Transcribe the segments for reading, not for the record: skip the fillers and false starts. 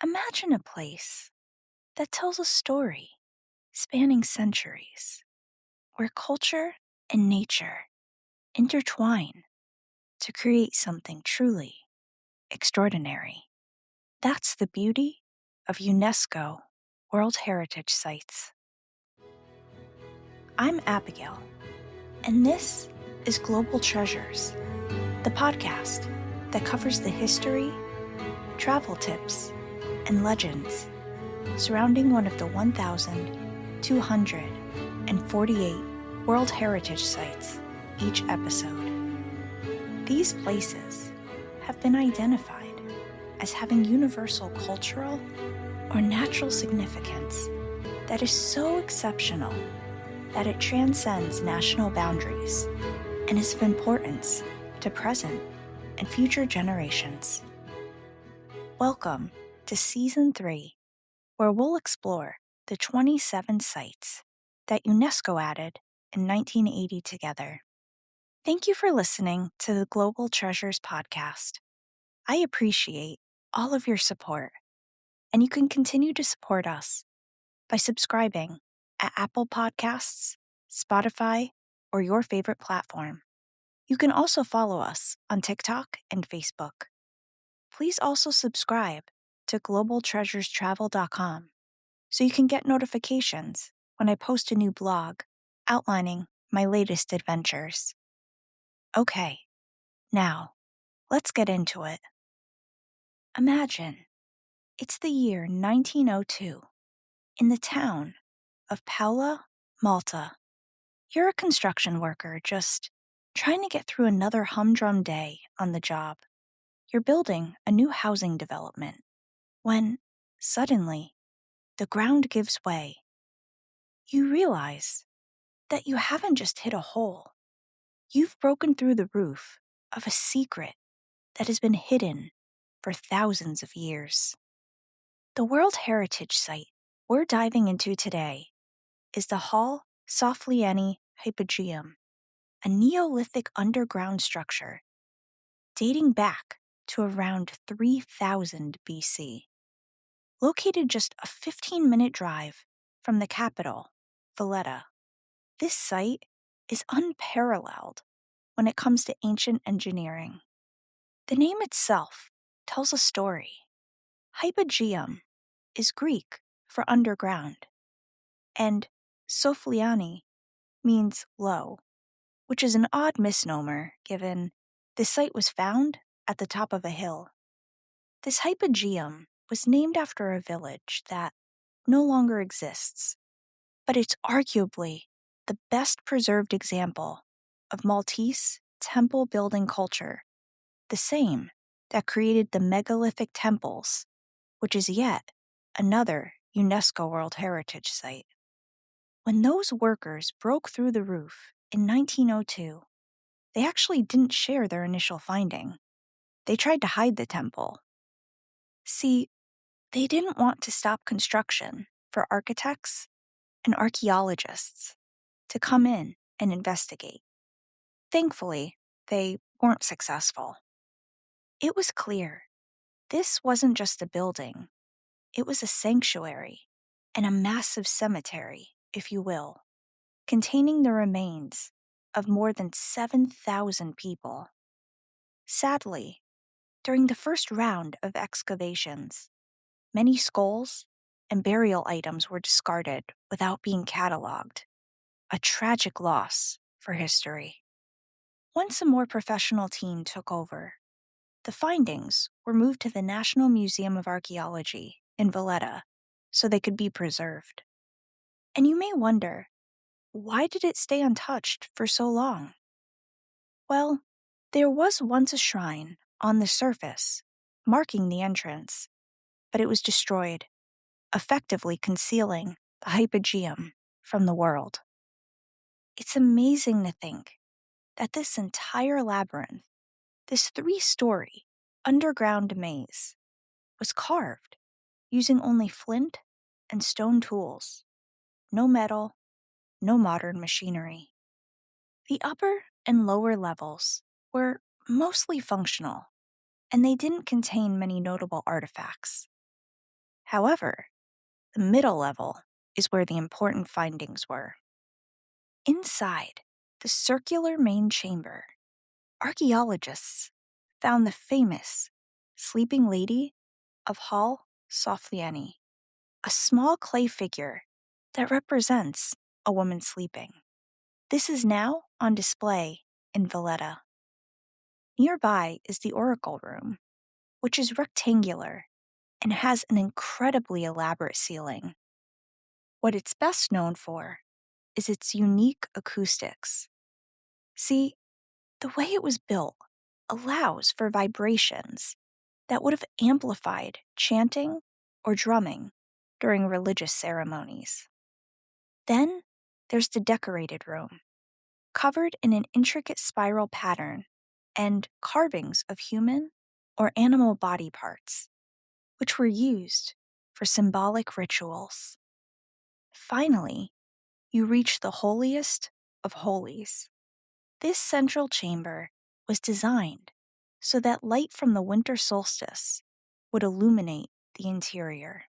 Imagine a place that tells a story spanning centuries, where culture and nature intertwine to create something truly extraordinary. That's the beauty of UNESCO World Heritage Sites. I'm Abigail, and this is Global Treasures, the podcast that covers the history, travel tips, and legends surrounding one of the 1,248 World Heritage Sites each episode. These places have been identified as having universal cultural or natural significance that is so exceptional that it transcends national boundaries and is of importance to present and future generations. Welcome to Season 3, where we'll explore the 27 sites that UNESCO added in 1980 together. Thank you for listening to the Global Treasures podcast. I appreciate all of your support, and you can continue to support us by subscribing at Apple Podcasts, Spotify, or your favorite platform. You can also follow us on TikTok and Facebook. Please also subscribe to globaltreasurestravel.com so you can get notifications when I post a new blog outlining my latest adventures. Okay, now let's get into it. Imagine it's the year 1902 in the town of Paola, Malta. You're a construction worker just trying to get through another humdrum day on the job. You're building a new housing development when, suddenly, the ground gives way. You realize that you haven't just hit a hole. You've broken through the roof of a secret that has been hidden for thousands of years. The World Heritage Site we're diving into today is the Ħal Saflieni Hypogeum, a Neolithic underground structure dating back to around 3000 BC. Located just a 15-minute drive from the capital, Valletta, this site is unparalleled when it comes to ancient engineering. The name itself tells a story. Hypogeum is Greek for underground, and Saflieni means low, which is an odd misnomer given the site was found at the top of a hill. This hypogeum was named after a village that no longer exists, but it's arguably the best preserved example of Maltese temple building culture, the same that created the megalithic temples, which is yet another UNESCO World Heritage Site. When those workers broke through the roof in 1902, they actually didn't share their initial finding. They tried to hide the temple. See, they didn't want to stop construction for architects and archaeologists to come in and investigate. Thankfully, they weren't successful. It was clear this wasn't just a building, it was a sanctuary and a massive cemetery, if you will, containing the remains of more than 7,000 people. Sadly, during the first round of excavations, many skulls and burial items were discarded without being catalogued, a tragic loss for history. Once a more professional team took over, the findings were moved to the National Museum of Archaeology in Valletta so they could be preserved. And you may wonder, why did it stay untouched for so long? Well, there was once a shrine on the surface marking the entrance, but it was destroyed, effectively concealing the hypogeum from the world. It's amazing to think that this entire labyrinth, this 3-story underground maze, was carved using only flint and stone tools, no metal, no modern machinery. The upper and lower levels were mostly functional, and they didn't contain many notable artifacts. However, the middle level is where the important findings were. Inside the circular main chamber, archaeologists found the famous Sleeping Lady of Ħal Saflieni, a small clay figure that represents a woman sleeping. This is now on display in Valletta. Nearby is the oracle room, which is rectangular and has an incredibly elaborate ceiling. What it's best known for is its unique acoustics. See, the way it was built allows for vibrations that would have amplified chanting or drumming during religious ceremonies. Then there's the decorated room, covered in an intricate spiral pattern and carvings of human or animal body parts, which were used for symbolic rituals. Finally, you reach the holiest of holies. This central chamber was designed so that light from the winter solstice would illuminate the interior.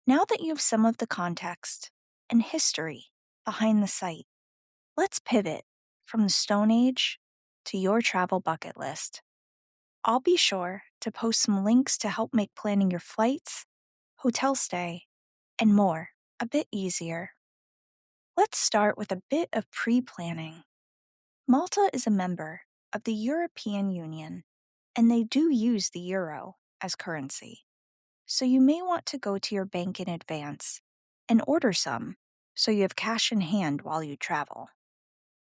Now that you have some of the context and history behind the site, let's pivot from the Stone Age to your travel bucket list. I'll be sure to post some links to help make planning your flights, hotel stay, and more a bit easier. Let's start with a bit of pre-planning. Malta is a member of the European Union, and they do use the euro as currency. So you may want to go to your bank in advance and order some so you have cash in hand while you travel.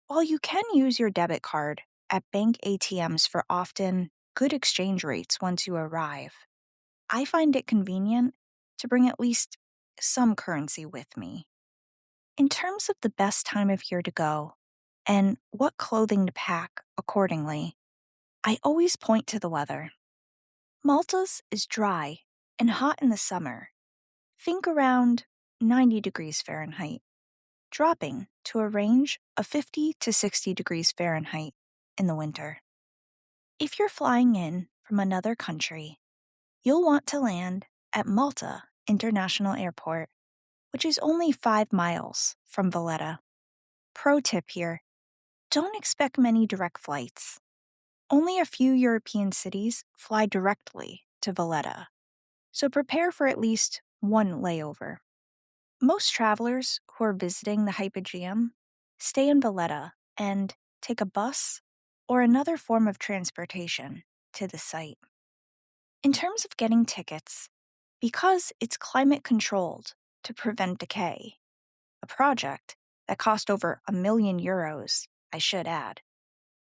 While you can use your debit card at bank ATMs for often good exchange rates once you arrive, I find it convenient to bring at least some currency with me. In terms of the best time of year to go and what clothing to pack accordingly, I always point to the weather. Malta's is dry and hot in the summer. Think around 90 degrees Fahrenheit, dropping to a range of 50 to 60 degrees Fahrenheit in the winter. If you're flying in from another country, you'll want to land at Malta International Airport, which is only 5 miles from Valletta. Pro tip here, don't expect many direct flights. Only a few European cities fly directly to Valletta, so prepare for at least one layover. Most travelers who are visiting the Hypogeum stay in Valletta and take a bus or another form of transportation to the site. In terms of getting tickets, because it's climate controlled to prevent decay, a project that cost over €1 million, I should add,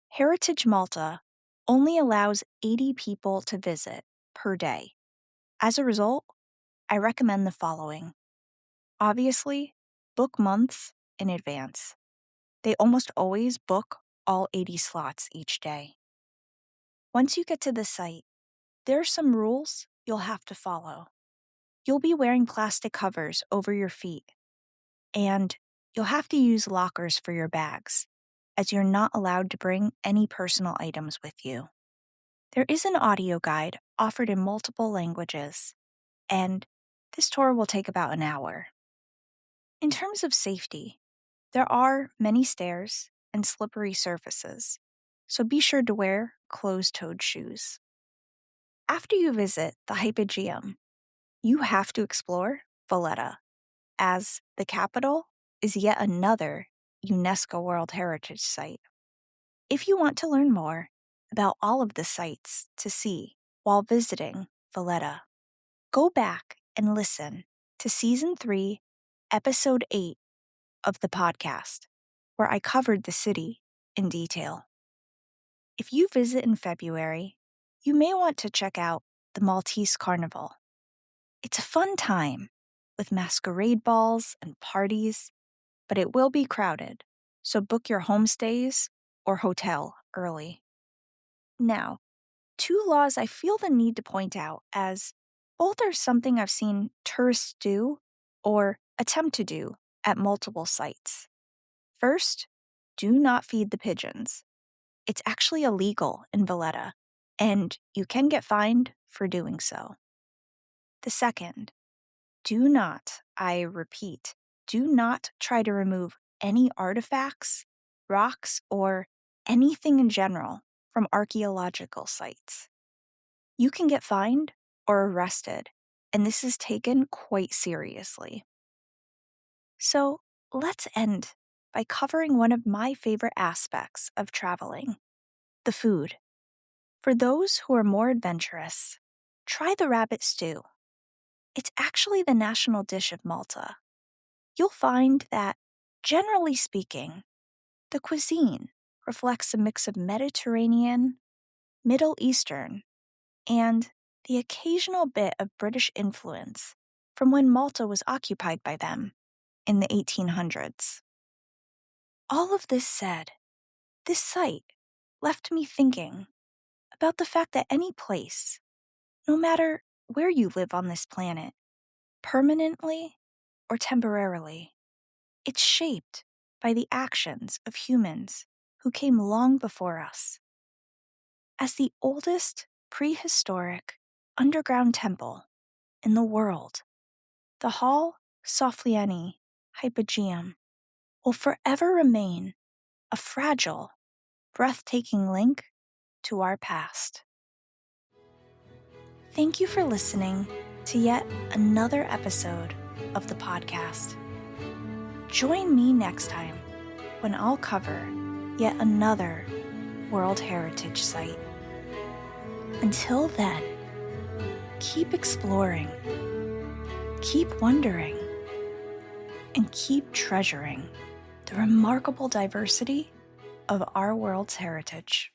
Heritage Malta only allows 80 people to visit per day. As a result, I recommend the following. Obviously, book months in advance. They almost always book all 80 slots each day. Once you get to the site, there are some rules you'll have to follow. You'll be wearing plastic covers over your feet, and you'll have to use lockers for your bags, as you're not allowed to bring any personal items with you. There is an audio guide offered in multiple languages, and this tour will take about an hour. In terms of safety, there are many stairs and slippery surfaces, so be sure to wear closed-toed shoes. After you visit the Hypogeum, you have to explore Valletta, as the capital is yet another UNESCO World Heritage Site. If you want to learn more about all of the sites to see while visiting Valletta, go back and listen to Season 3, Episode 8 of the podcast, where I covered the city in detail. If you visit in February, you may want to check out the Maltese Carnival. It's a fun time with masquerade balls and parties, but it will be crowded, so book your homestays or hotel early. Now, 2 laws I feel the need to point out, as both are something I've seen tourists do or attempt to do at multiple sites. First, do not feed the pigeons. It's actually illegal in Valletta, and you can get fined for doing so. The second, do not, I repeat, do not try to remove any artifacts, rocks, or anything in general from archaeological sites. You can get fined or arrested, and this is taken quite seriously. So let's end by covering one of my favorite aspects of traveling, the food. For those who are more adventurous, try the rabbit stew. It's actually the national dish of Malta. You'll find that, generally speaking, the cuisine reflects a mix of Mediterranean, Middle Eastern, and the occasional bit of British influence from when Malta was occupied by them in the 1800s. All of this said, this site left me thinking about the fact that any place, no matter where you live on this planet, permanently or temporarily, it's shaped by the actions of humans who came long before us. As the oldest prehistoric underground temple in the world, the Ħal Saflieni Hypogeum will forever remain a fragile, breathtaking link to our past. Thank you for listening to yet another episode of the podcast. Join me next time when I'll cover yet another World Heritage Site. Until then, keep exploring, keep wondering, and keep treasuring the remarkable diversity of our world's heritage.